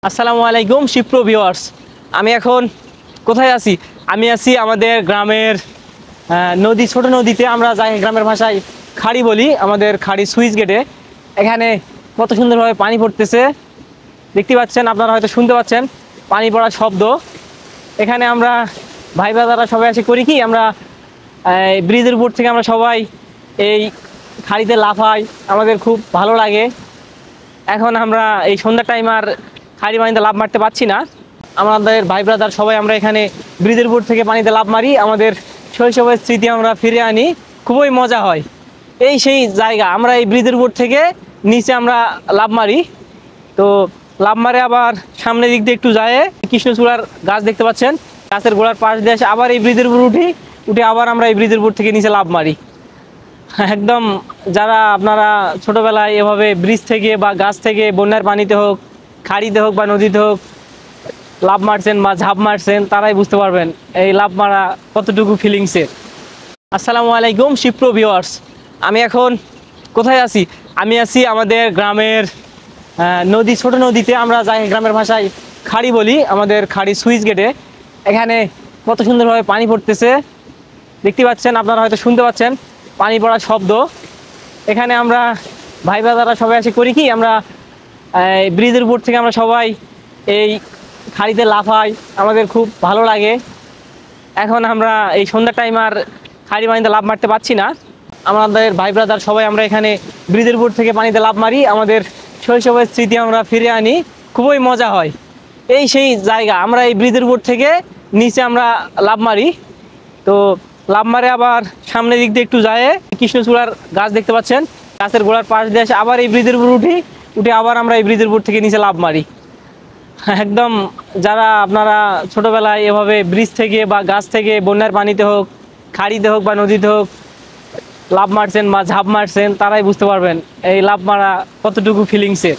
আসসালামু আলাইকুম শিপ্র ভিউয়ার্স। আমি এখন কোথায় আছি? আমি আছি আমাদের গ্রামের নদী, ছোট নদীতে। আমরা যাই গ্রামের ভাষায় খাড়ি বলি, আমাদের খাড়ি সুইচ গেটে। এখানে কত সুন্দরভাবে পানি পড়তেছে দেখতে পাচ্ছেন, আপনারা হয়তো শুনতে পাচ্ছেন পানি পড়ার শব্দ। এখানে আমরা ভাই ব্রাদাররা সবাই এসে করি কি, আমরা ব্রিজের উপর থেকে আমরা সবাই এই খাড়িতে লাফাই, আমাদের খুব ভালো লাগে। এখন আমরা এই সন্ধ্যার টাইম আর খাড়ি পানিতে লাভ মারতে পারছি না। আমাদের ভাই ব্রাদার সবাই আমরা এখানে ব্রিজের উপর থেকে পানিতে লাভ মারি, আমাদের শৈশবের স্মৃতি আমরা ফিরে আনি, খুবই মজা হয়। এই সেই জায়গা, আমরা এই ব্রিজের উপর থেকে নিচে আমরা লাভ মারি। তো লাভ মারে আবার সামনের দিক দিয়ে একটু যায় কৃষ্ণচূড়ার গাছ দেখতে পাচ্ছেন, গাছের গোড়ার পাশ দিয়ে এসে আবার এই ব্রিজের উপর উঠে আবার আমরা এই ব্রিজের উপর থেকে নিচে লাভ মারি। একদম যারা আপনারা ছোটোবেলায় এভাবে ব্রিজ থেকে বা গাছ থেকে বন্যার পানিতে হোক, খাড়িতে হোক বা নদীতে হোক লাভ মারছেন বা ঝাঁপ মারছেন, তারাই বুঝতে পারবেন এই লাভ মারা কতটুকু ফিলিংসের। আসসালামু আলাইকুম শিপ্র ভিউয়ার্স। আমি এখন কোথায় আছি? আমি আছি আমাদের গ্রামের নদী, ছোট নদীতে। আমরা যাই গ্রামের ভাষায় খাড়ি বলি, আমাদের খাড়ি সুইচ গেটে। এখানে কত সুন্দরভাবে পানি পড়তেছে দেখতে পাচ্ছেন, আপনারা হয়তো শুনতে পাচ্ছেন পানি পড়ার শব্দ। এখানে আমরা ভাই ব্রাদাররা সবাই এসে করি কি, আমরা ব্রিজের উপর থেকে আমরা সবাই এই খাড়িতে লাফাই, আমাদের খুব ভালো লাগে। এখন আমরা এই সন্ধ্যার টাইম আর খাড়ি পানিতে লাভ মারতে পারছি না। আমাদের ভাই ব্রাদার সবাই আমরা এখানে ব্রিজের উপর থেকে পানিতে লাভ মারি, আমাদের শৈশবের স্মৃতি আমরা ফিরে আনি, খুবই মজা হয়। এই সেই জায়গা, আমরা এই ব্রিজের উপর থেকে নিচে আমরা লাভ মারি। তো লাভ মারে আবার সামনের দিক দিয়ে একটু যায় কৃষ্ণচূড়ার গাছ দেখতে পাচ্ছেন, গাছের গোড়ার পাশ দিয়ে এসে আবার এই ব্রিজের উপর উঠে আবার আমরা এই ব্রিজের উপর থেকে নিচে লাভ মারি। একদম যারা আপনারা ছোটোবেলায় এভাবে ব্রিজ থেকে বা গাছ থেকে বন্যার পানিতে হোক, খাড়িতে হোক বা নদীতে হোক লাভ মারছেন বা ঝাঁপ মারছেন, তারাই বুঝতে পারবেন এই লাভ মারা কতটুকু ফিলিংসের।